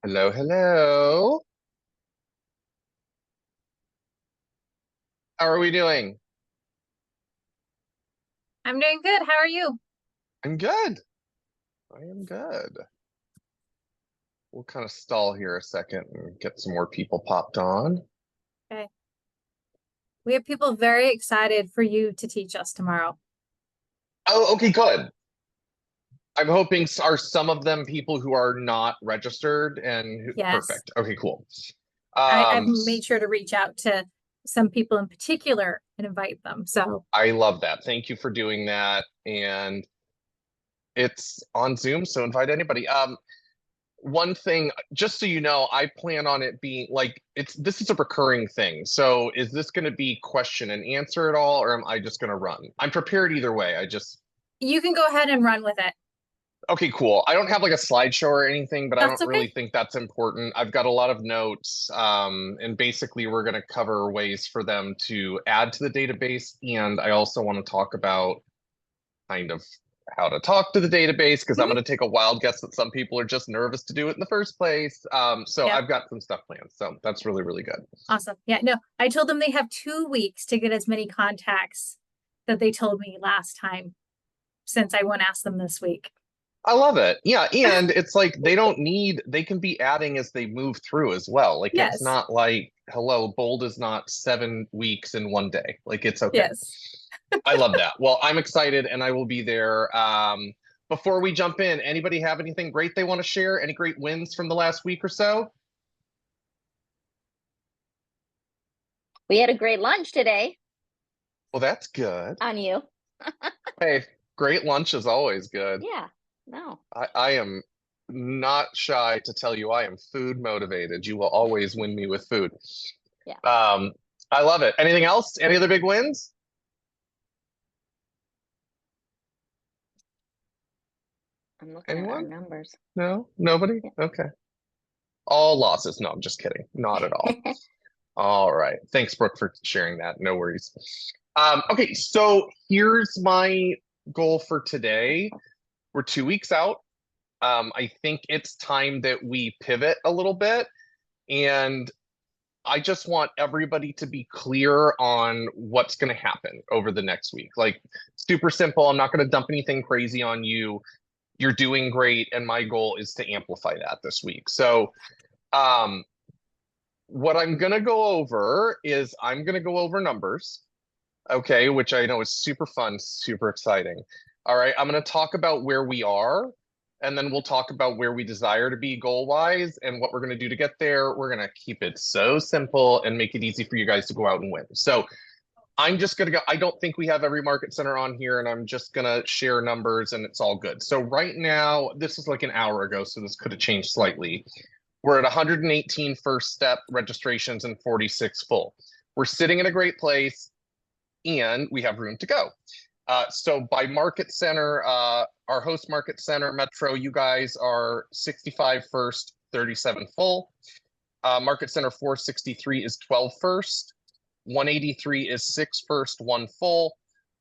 Hello, hello. How are we doing? I'm doing good. How are you? I'm good. I am good. We'll kind of stall here a second and get some more people popped on. Okay. We have people very excited for you to teach us tomorrow. Oh, okay, good. I'm hoping are some of them people who are not registered and Yes. perfect. Okay, cool. I've made sure to reach out to some people in particular and invite them. So I love that. Thank you for doing that. And it's on Zoom, so invite anybody. One thing, just so you know, I plan on it being like this is a recurring thing. So is this going to be question and answer at all, or am I just going to run? I'm prepared either way. I just you can go ahead and run with it. okay, cool. I don't have like a slideshow or anything, but I That's don't really okay. think that's important. I've got a lot of notes, and basically we're going to cover ways for them to add to the database, and I also want to talk about kind of how to talk to the database because I'm Mhm. going to take a wild guess that some people are just nervous to do it in the first place. So Yep. I've got some stuff planned. So that's really, really good. Awesome. Yeah, no, I told them they have 2 weeks to get as many contacts that they told me last time since I won't ask them this week. I love it. Yeah. And it's like they can be adding as they move through as well. Like it's Yes. not like, hello, bold is not 7 weeks in one day. Like it's okay. Yes. I love that. Well, I'm excited and I will be there. Before we jump in, anybody have anything great they want to share? Any great wins from the last week or so? We had a great lunch today Well, that's good. on you. Hey, great lunch is always good. Yeah, no. I am not shy to tell you I am food motivated. You will always win me with food. Yeah. Um, I love it. Anything else? Any other big wins? I'm looking at our Anyone? numbers. No? Nobody? Yeah. Okay. All losses. No, I'm just kidding. Not at all. All right. Thanks, Brooke, for sharing that. No worries. Okay, so here's my goal for today. We're 2 weeks out. I think it's time that we pivot a little bit. And I just want everybody to be clear on what's going to happen over the next week. Like, super simple. I'm not going to dump anything crazy on you. You're doing great. And my goal is to amplify that this week. So, um, what I'm going to go over is I'm going to go over numbers, okay, which I know is super fun, super exciting. All right. I'm going to talk about where we are. And then we'll talk about where we desire to be goal wise and what we're going to do to get there. We're going to keep it so simple and make it easy for you guys to go out and win. So I'm just going to go. I don't think we have every market center on here, and I'm just going to share numbers and it's all good. So right now, this is like an hour ago, so this could have changed slightly. We're at 118 first step registrations and 46 full. We're sitting in a great place and we have room to go. So by market center, our host market center, Metro, you guys are 65 first, 37 full. Market center 463 is 12 first. 183 is 6 first, 1 full.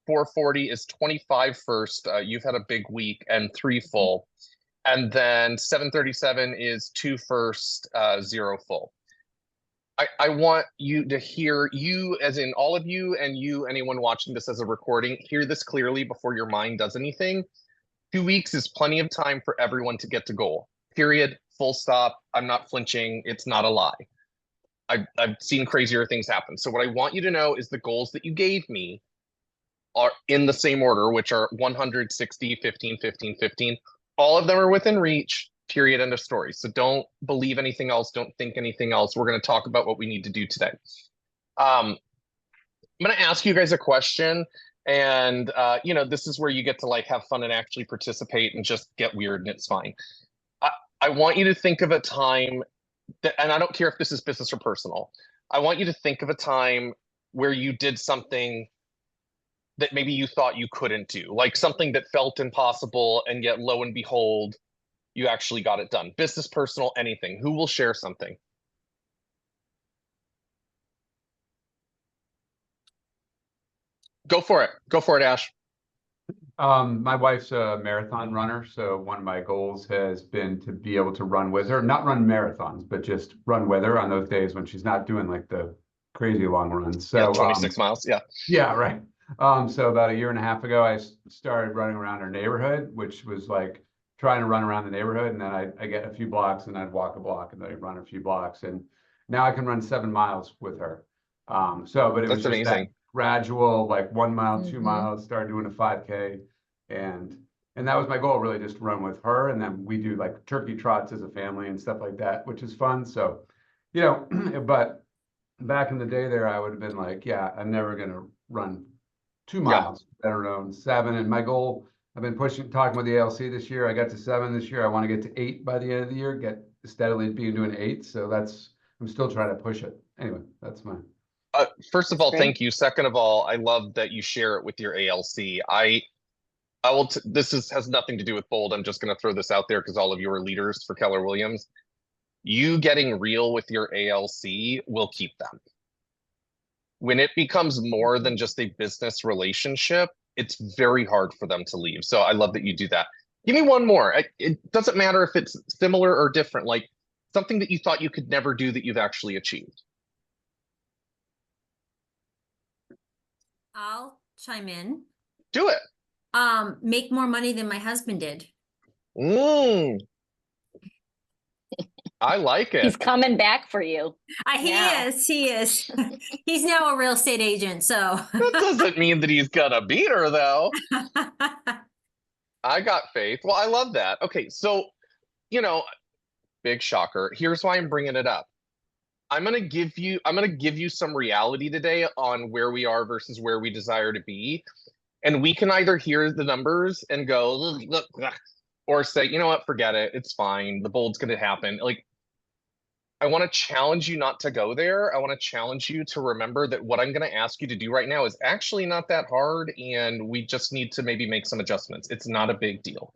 440 is 25 first. You've had a big week and 3 full. And then 737 is 2 first, 0 full. I want you to hear you, as in all of you, and you, anyone watching this as a recording, hear this clearly before your mind does anything. 2 weeks is plenty of time for everyone to get to goal. Period. Full stop. I'm not flinching. It's not a lie. I've seen crazier things happen. So what I want you to know is the goals that you gave me are in the same order, which are 160, 15, 15, 15. All of them are within reach, period, end of story. So don't believe anything else. Don't think anything else. We're going to talk about what we need to do today. I'm going to ask you guys a question. And, this is where you get to like have fun and actually participate and just get weird and it's fine. I, I want you to think of a time that, and I don't care if this is business or personal. I want you to think of a time where you did something that maybe you thought you couldn't do, like something that felt impossible, and yet lo and behold, you actually got it done. Business, personal, anything. Who will share something? Go for it. Go for it, Ash. My wife's a marathon runner, so one of my goals has been to be able to run with her, not run marathons, but just run with her on those days when she's not doing like the crazy long runs. Yeah, So 26 miles. Yeah. yeah, right. So about a year and a half ago, I started running around our neighborhood, which was like trying to run around the neighborhood, and then I get a few blocks, and I'd walk a block, and then I'd run a few blocks, and now I can run 7 miles with her. But it was That's just that amazing. gradual, like 1 mile, 2 miles, Mhm. start doing a 5K, and that was my goal, really, just to run with her, and then we do like turkey trots as a family and stuff like that, which is fun. So, but back in the day there, I would have been like, yeah, I'm never gonna run 2 miles, let alone 7. And my goal, I've been talking with the ALC this year. I got to 7 this year. I want to get to 8 by the end of the year, get steadily doing 8. So I'm still trying to push it. Anyway, that's my. First of That's all, great. thank you. Second of all, I love that you share it with your ALC. This has nothing to do with Bold. I'm just going to throw this out there because all of you are leaders for Keller Williams. You getting real with your ALC will keep them. When it becomes more than just a business relationship, it's very hard for them to leave. So I love that you do that. Give me one more. It doesn't matter if it's similar or different, like something that you thought you could never do that you've actually achieved. I'll chime in. Do it. Make more money than my husband did. Mm. I like He's it. coming back for you. He Yeah. is. He is. He's now a real estate agent. So That doesn't mean that he's gonna beat her, though. I got faith. Well, I love that. Okay, so, big shocker. Here's why I'm bringing it up. I'm gonna give you some reality today on where we are versus where we desire to be. And we can either hear the numbers and go, look, or say, you know what, forget it. It's fine. The Bold's gonna happen. Like, I want to challenge you not to go there. I want to challenge you to remember that what I'm going to ask you to do right now is actually not that hard, and we just need to maybe make some adjustments. It's not a big deal.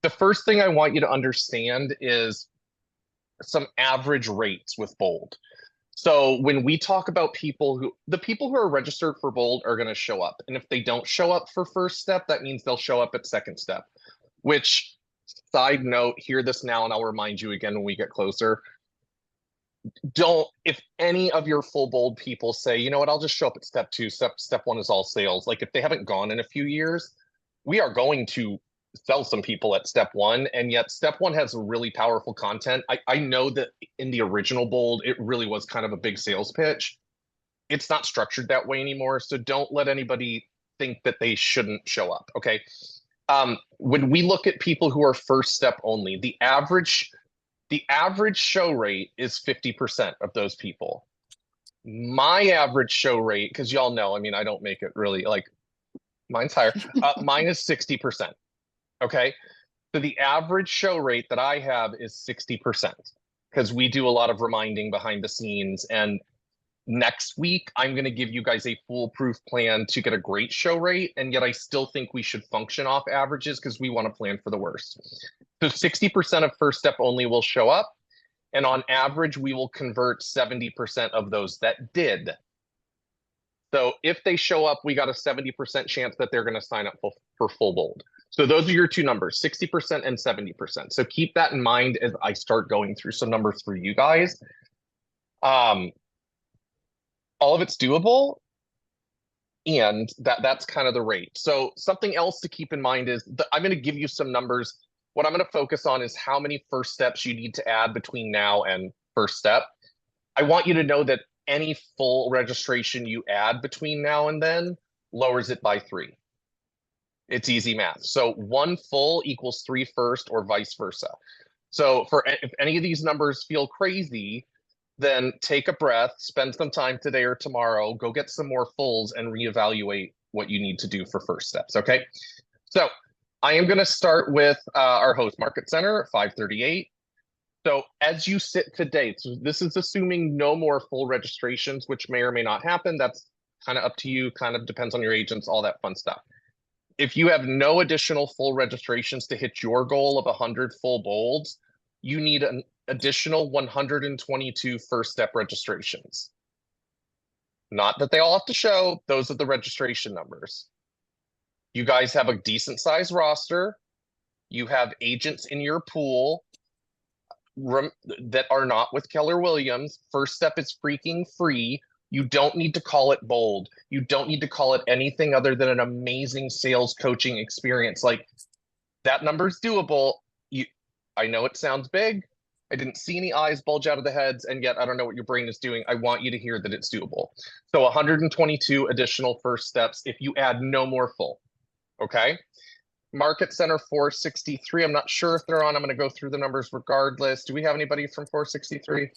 The first thing I want you to understand is some average rates with Bold. So when we talk about the people who are registered for Bold are going to show up. And if they don't show up for first step, that means they'll show up at second step, which, side note, hear this now, and I'll remind you again when we get closer. If any of your full Bold people say, you know what, I'll just show up at step 2, step 1 is all sales. Like, if they haven't gone in a few years, we are going to sell some people at step 1, and yet step 1 has really powerful content. I know that in the original Bold, it really was kind of a big sales pitch. It's not structured that way anymore, so don't let anybody think that they shouldn't show up, okay? When we look at people who are first step only, the average show rate is 50% of those people. My average show rate, because y'all know, I mean, I don't make it really, like, mine's higher. Mine is 60%. Okay. So the average show rate that I have is 60% because we do a lot of reminding behind the scenes. And next week, I'm going to give you guys a foolproof plan to get a great show rate. And yet I still think we should function off averages because we want to plan for the worst. So 60% of first step only will show up. And on average, we will convert 70% of those that did. So if they show up, we got a 70% chance that they're going to sign up for full Bold. So those are your two numbers, 60% and 70%. So keep that in mind as I start going through some numbers for you guys. All of it's doable, and that's kind of the rate. So something else to keep in mind is that I'm going to give you some numbers. What I'm going to focus on is how many first steps you need to add between now and first step. I want you to know that any full registration you add between now and then lowers it by 3. It's easy math. So 1 full equals 3 first, or vice versa. So if any of these numbers feel crazy, then take a breath, spend some time today or tomorrow, go get some more fulls and reevaluate what you need to do for first steps. Okay. So I am going to start with our host market center, 538. So as you sit today, so this is assuming no more full registrations, which may or may not happen. That's kind of up to you, kind of depends on your agents, all that fun stuff. If you have no additional full registrations to hit your goal of 100 full Bolds, you need an additional 122 first step registrations. Not that they all have to show, those are the registration numbers. You guys have a decent sized roster. You have agents in your pool that are not with Keller Williams. First Step is freaking free. You don't need to call it bold. You don't need to call it anything other than an amazing sales coaching experience. Like, that number's doable. I know it sounds big. I didn't see any eyes bulge out of the heads, and yet I don't know what your brain is doing. I want you to hear that it's doable. So 122 additional First Steps if you add no more full. Okay. Market Center 463. I'm not sure if they're on. I'm going to go through the numbers regardless. Do we have anybody from 463?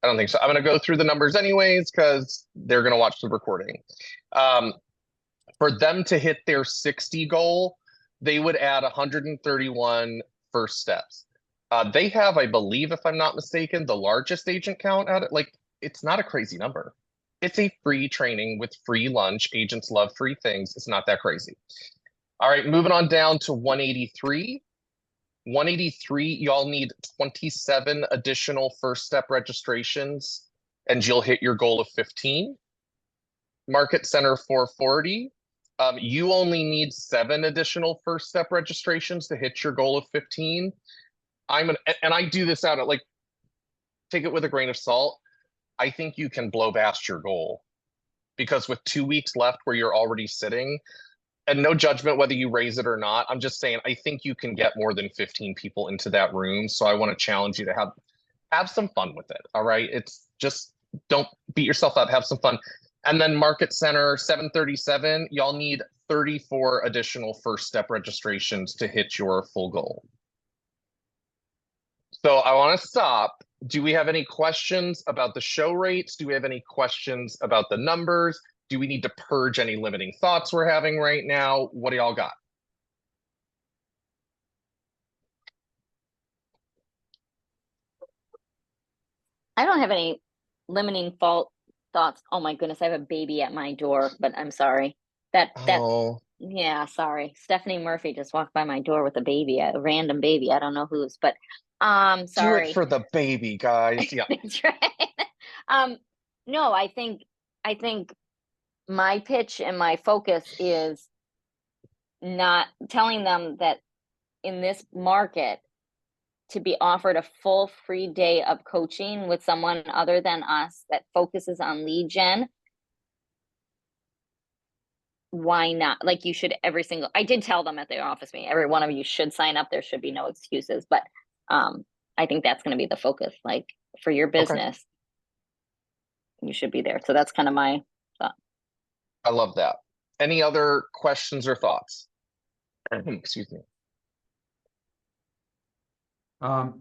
I don't think so. I'm going to go through the numbers anyways because they're going to watch the recording. For them to hit their 60 goal, they would add 131 First Steps. They have, I believe, if I'm not mistaken, the largest agent count at it. Like, it's not a crazy number. It's a free training with free lunch. Agents love free things. It's not that crazy. All right, moving on down to 183. 183, y'all need 27 additional First Step registrations, and you'll hit your goal of 15. Market Center 440. You only need 7 additional First Step registrations to hit your goal of 15. And I do this out at, like, take it with a grain of salt. I think you can blow past your goal because with 2 weeks left where you're already sitting, and no judgment whether you raise it or not, I'm just saying, I think you can get more than 15 people into that room. So I want to challenge you to have some fun with it. All right. It's just, don't beat yourself up, have some fun. And then Market Center 737, y'all need 34 additional First Step registrations to hit your full goal. So I want to stop. Do we have any questions about the show rates? Do we have any questions about the numbers? Do we need to purge any limiting thoughts we're having right now? What do y'all got? I don't have any limiting thoughts. Oh my goodness, I have a baby at my door, but I'm sorry. Oh, Yeah, sorry. Stephanie Murphy just walked by my door with a baby, a random baby. I don't know whose, but do sorry. it for the baby, guys. Yeah. That's right. No, I think my pitch and my focus is not telling them that in this market to be offered a full free day of coaching with someone other than us that focuses on lead gen. Why not? Like, you should I did tell them at the office meeting, every one of you should sign up. There should be no excuses, but I think that's going to be the focus. Like, for your business, you should be there. So that's kind of my thought. I love that. Any other questions or thoughts? Excuse me.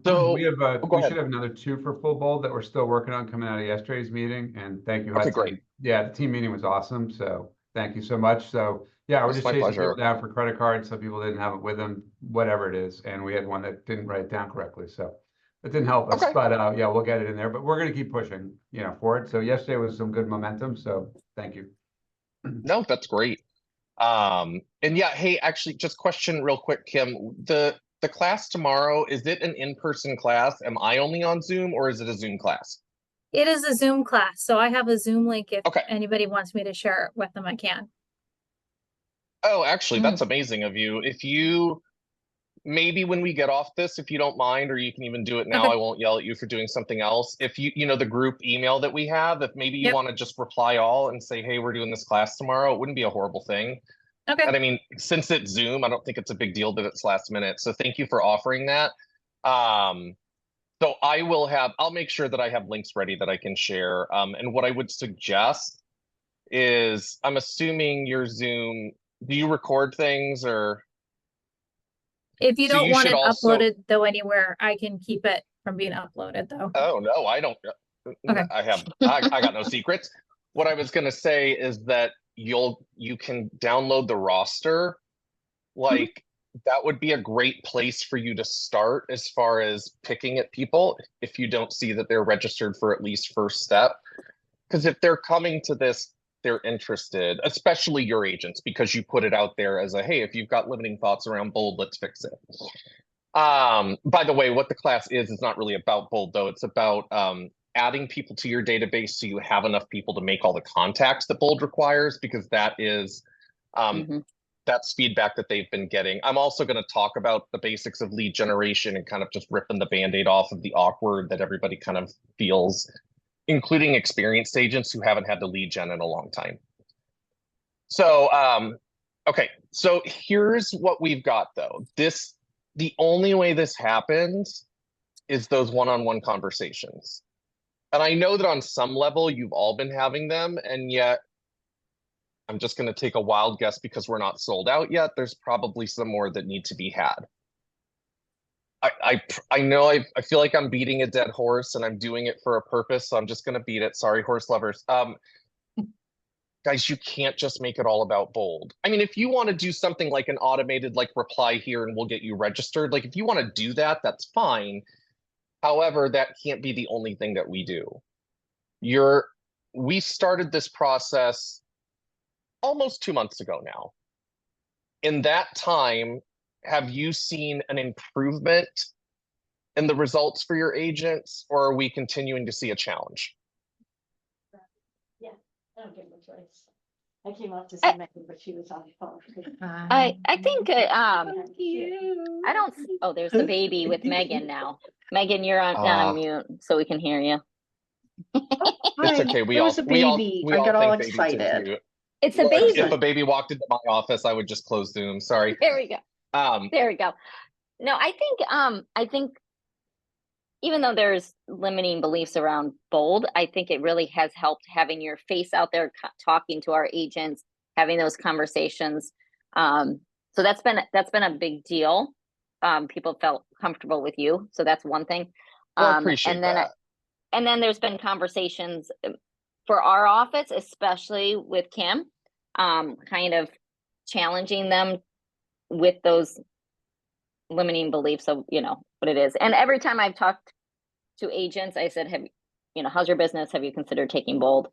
So we have go we ahead. should have another 2 for full bold that we're still working on coming out of yesterday's meeting. And thank you, Okay, Hudson. great. Yeah, the team meeting was awesome. So thank you so much. So yeah, we're It's just my chasing pleasure. people down for credit cards. Some people didn't have it with them, whatever it is. And we had one that didn't write it down correctly. So it didn't help us, Okay. but yeah, we'll get it in there, but we're going to keep pushing, for it. So yesterday was some good momentum. So thank you. No, that's great. And yeah, hey, actually, just question real quick, Kim. The class tomorrow, is it an in-person class? Am I only on Zoom or is it a Zoom class? It is a Zoom class, so I have a Zoom link. If Okay. anybody wants me to share it with them, I can. Oh, actually, that's amazing of you. If you, maybe when we get off this, if you don't mind, or you can even do it now, Okay. I won't yell at you for doing something else. If the group email that we have, if maybe you Yep. want to just reply all and say, hey, we're doing this class tomorrow, it wouldn't be a horrible thing. Okay. And I mean, since it's Zoom, I don't think it's a big deal that it's last minute. So thank you for offering that. So I'll make sure that I have links ready that I can share. And what I would suggest is, I'm assuming your Zoom, do you record things or? If you So don't you want should it also- uploaded though anywhere, I can keep it from being uploaded though. Oh, no, I don't. Okay. I got no secrets. What I was gonna say is that you can download the roster. Like, that would be a great place for you to start as far as picking at people if you don't see that they're registered for at least First Step. Because if they're coming to this, they're interested, especially your agents, because you put it out there as a, hey, if you've got limiting thoughts around bold, let's fix it. By the way, what the class is not really about bold though. It's about adding people to your database so you have enough people to make all the contacts that bold requires, because that is Mhm. That's feedback that they've been getting. I'm also going to talk about the basics of lead generation and kind of just ripping the band-aid off of the awkward that everybody kind of feels, including experienced agents who haven't had to lead gen in a long time. So, okay, so here's what we've got though. The only way this happens is those one-on-one conversations. And I know that on some level you've all been having them, and yet I'm just going to take a wild guess because we're not sold out yet. There's probably some more that need to be had. I know I feel like I'm beating a dead horse and I'm doing it for a purpose, so I'm just going to beat it. Sorry, horse lovers. Guys, you can't just make it all about Bold. I mean, if you want to do something like an automated like reply here and we'll get you registered, like if you want to do that, that's fine. However, that can't be the only thing that we do. We started this process almost 2 months ago now. In that time, have you seen an improvement in the results for your agents, or are we continuing to see a challenge? I don't get my choice. I came up to see Megan, but she was on the phone. I think Thank I don't. Oh, there's the baby with Megan now. Megan, you're on mute, so we can hear you. It's okay. We all I got all think babies are excited. cute. It's a Like, baby. if a baby walked into my office, I would just close Zoom. Sorry. There we go. There we go. No, I think even though there's limiting beliefs around Bold, I think it really has helped having your face out there, talking to our agents, having those conversations. So that's been a big deal. People felt comfortable with you, so that's one thing. Well, I appreciate and then that. and then there's been conversations for our office, especially with Kim, kind of challenging them with those limiting beliefs of, what it is. And every time I've talked to agents, I said, how's your business? Have you considered taking Bold?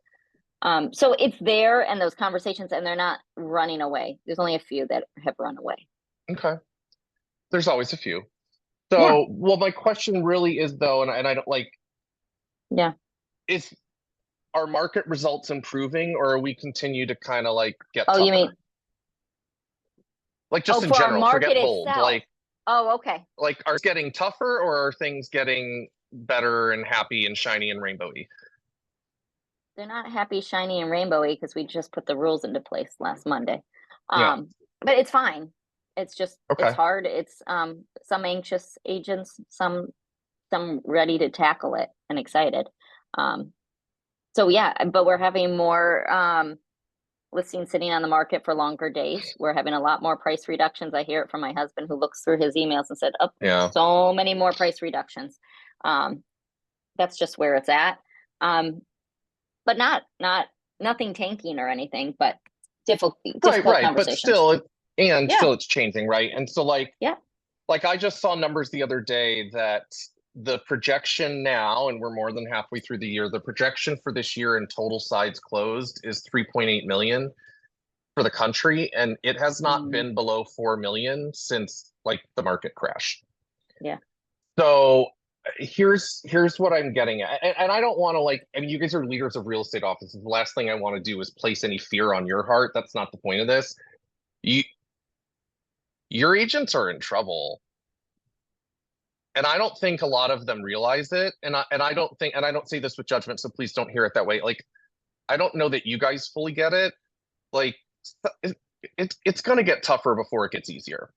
So it's there and those conversations, and they're not running away. There's only a few that have run away. Okay. There's always a few. So, Yeah. well, my question really is though, and I don't like, Yeah. is our market results improving, or are we continue to kind of like get Oh, tougher? you mean, like just in for our general, market forget Bold. itself? Oh, okay. Like are it getting tougher, or are things getting better and happy and shiny and rainbowy? They're not happy, shiny, and rainbowy because we just put the rules into place last Monday. Yeah. But it's fine. It's just, Okay. it's hard. It's some anxious agents, some ready to tackle it and excited. So yeah, but we're having more listings sitting on the market for longer days. We're having a lot more price reductions. I hear it from my husband who looks through his emails and said, Yeah. so many more price reductions. That's just where it's at. But nothing tanking or anything, but difficult Right. But conversations. still, Yeah. still it's changing, right? And so like, Yeah. like I just saw numbers the other day that the projection now, and we're more than halfway through the year, the projection for this year in total sides closed is 3.8 million for the country, and it has not been below 4 million since like the market crash. Yeah. So here's what I'm getting at, and I don't want to like, I mean, you guys are leaders of real estate offices. The last thing I want to do is place any fear on your heart. That's not the point of this. Your agents are in trouble. And I don't think a lot of them realize it. And I don't think, and I don't say this with judgment, so please don't hear it that way. Like, I don't know that you guys fully get it. Like, it's going to get tougher before it gets easier.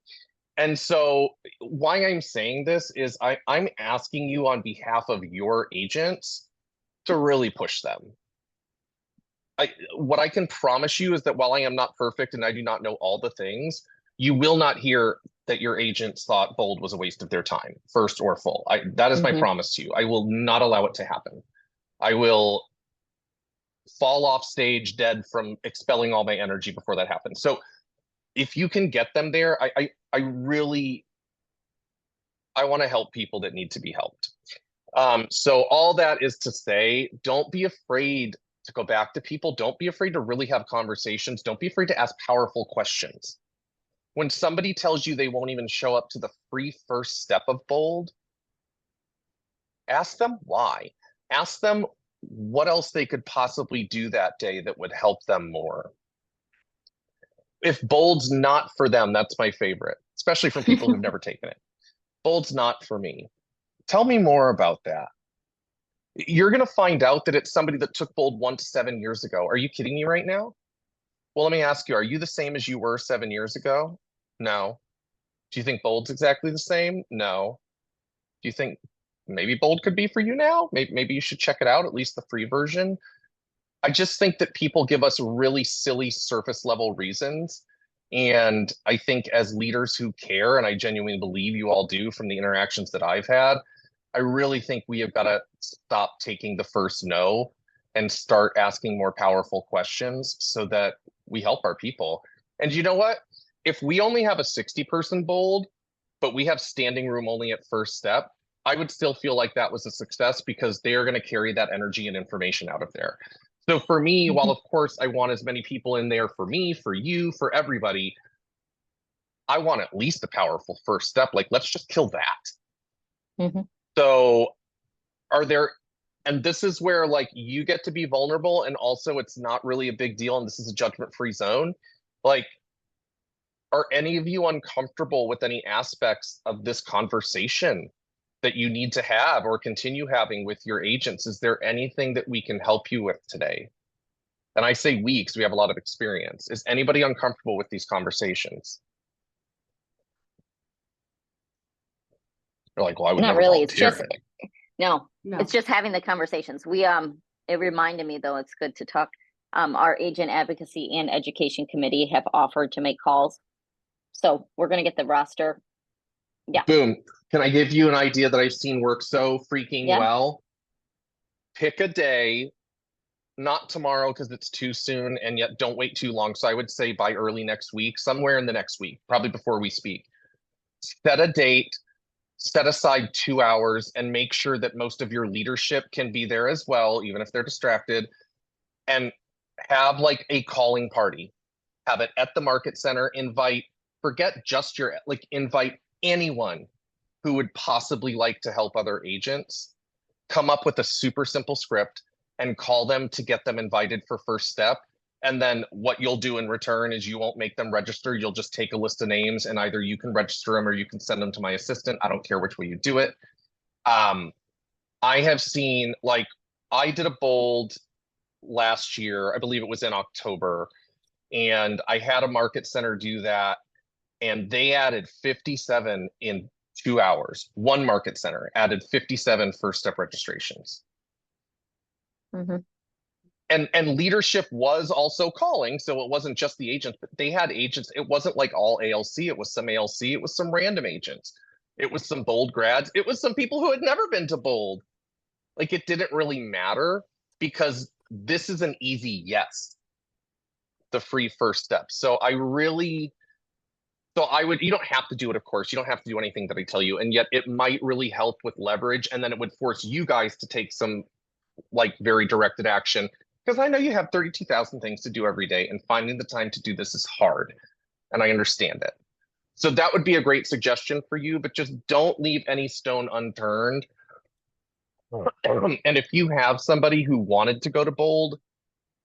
And so why I'm saying this is I'm asking you on behalf of your agents to really push them. What I can promise you is that while I am not perfect and I do not know all the things, you will not hear that your agents thought Bold was a waste of their time, first or full. That is my promise to you. I will not allow it to happen. I will fall off stage dead from expelling all my energy before that happens. So if you can get them there, I really want to help people that need to be helped. So all that is to say, don't be afraid to go back to people. Don't be afraid to really have conversations. Don't be afraid to ask powerful questions. When somebody tells you they won't even show up to the free first step of Bold, ask them why. Ask them what else they could possibly do that day that would help them more. if bold's not for them, that's my favorite, especially from people who've never taken it. Bold's not for me. Tell me more about that. You're going to find out that it's somebody that took bold 1 to 7 years ago. Are you kidding me right now? Well, let me ask you, are you the same as you were 7 years ago? No. Do you think bold's exactly the same? No. Do you think maybe bold could be for you now? Maybe you should check it out, at least the free version. I just think that people give us really silly surface level reasons. And I think as leaders who care, and I genuinely believe you all do from the interactions that I've had, I really think we have got to stop taking the first no and start asking more powerful questions so that we help our people. And you know what? If we only have a 60-person bold, but we have standing room only at first step, I would still feel like that was a success because they are going to carry that energy and information out of there. So for me, while of course I want as many people in there for me, for you, for everybody, I want at least a powerful first step. Like, let's just kill that. Mhm. So are there, and this is where like you get to be vulnerable and also it's not really a big deal and this is a judgment-free zone. Like, are any of you uncomfortable with any aspects of this conversation that you need to have or continue having with your agents? Is there anything that we can help you with today? And I say we because we have a lot of experience. Is anybody uncomfortable with these conversations? They're like, well, I would Not never really. It's volunteer just, it. no, No. it's just having the conversations. It reminded me though, it's good to talk. Our agent advocacy and education committee have offered to make calls. So we're gonna get the roster. Boom. Can I give you an idea that I've seen work so freaking Yeah. well? Pick a day, not tomorrow because it's too soon, and yet don't wait too long. So I would say by early next week, somewhere in the next week, probably before we speak. Set a date, set aside 2 hours, and make sure that most of your leadership can be there as well, even if they're distracted, and have like a calling party. Have it at the market center. Forget just invite anyone who would possibly like to help other agents. Come up with a super simple script and call them to get them invited for first step. And then what you'll do in return is you won't make them register. You'll just take a list of names and either you can register them or you can send them to my assistant. I don't care which way you do it. I have seen, like, I did a bold last year, I believe it was in October, and I had a market center do that, and they added 57 in 2 hours. One market center added 57 first step registrations. Mhm. And leadership was also calling, so it wasn't just the agents, but they had agents. It wasn't like all ALC, it was some ALC, it was some random agents, it was some bold grads, it was some people who had never been to bold. Like, it didn't really matter because this is an easy yes, the free first step. So you don't have to do it, of course. You don't have to do anything that I tell you. And yet it might really help with leverage. And then it would force you guys to take some like very directed action. Because I know you have 32,000 things to do every day and finding the time to do this is hard. And I understand it. So that would be a great suggestion for you, but just don't leave any stone unturned. And if you have somebody who wanted to go to bold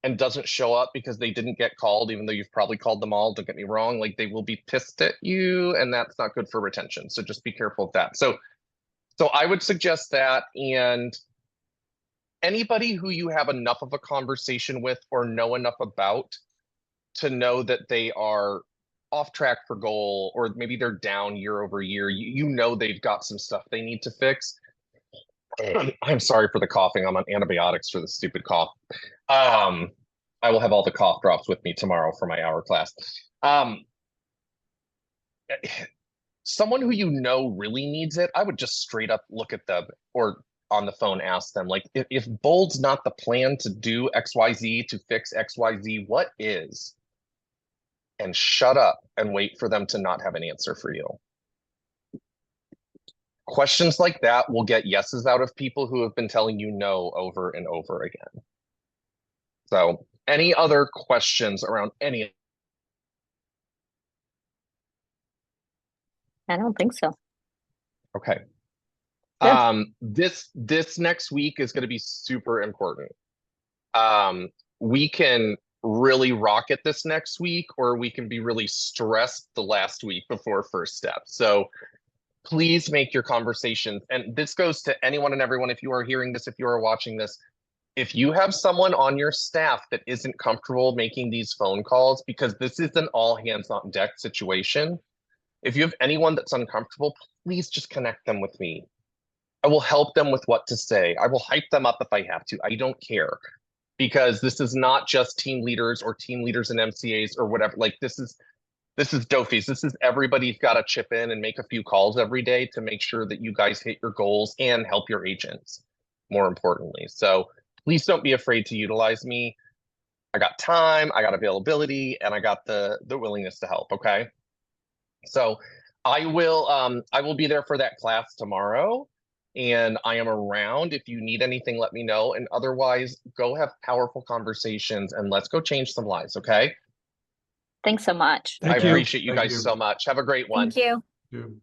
and doesn't show up because they didn't get called, even though you've probably called them all, don't get me wrong, like they will be pissed at you and that's not good for retention. So just be careful of that. So I would suggest that, and anybody who you have enough of a conversation with or know enough about to know that they are off track for goal, or maybe they're down year over year, you know they've got some stuff they need to fix. I'm sorry for the coughing. I'm on antibiotics for the stupid cough. I will have all the cough drops with me tomorrow for my hour class. Someone who you know really needs it, I would just straight up look at them or on the phone ask them, like, if bold's not the plan to do XYZ, to fix XYZ, what is? And shut up and wait for them to not have an answer for you. Questions like that will get yeses out of people who have been telling you no over and over again. So, any other questions around any? I don't think so. Okay. Good. This next week is going to be super important. We can really rocket this next week, or we can be really stressed the last week before first step. So please make your conversations, and this goes to anyone and everyone, if you are hearing this, if you are watching this, if you have someone on your staff that isn't comfortable making these phone calls, because this is an all hands on deck situation, if you have anyone that's uncomfortable, please just connect them with me. I will help them with what to say. I will hype them up if I have to. I don't care, because this is not just team leaders or team leaders and MCAs or whatever. Like this is Dofies. This is everybody's got to chip in and make a few calls every day to make sure that you guys hit your goals and help your agents, more importantly. So please don't be afraid to utilize me. I got time, I got availability, and I got the willingness to help. Okay. So I will be there for that class tomorrow, and I am around. If you need anything, let me know. And otherwise, go have powerful conversations and let's go change some lives. Okay. Thanks so much. I Thank you. appreciate you Thank guys you. so much. Have a great one. Thank you. You.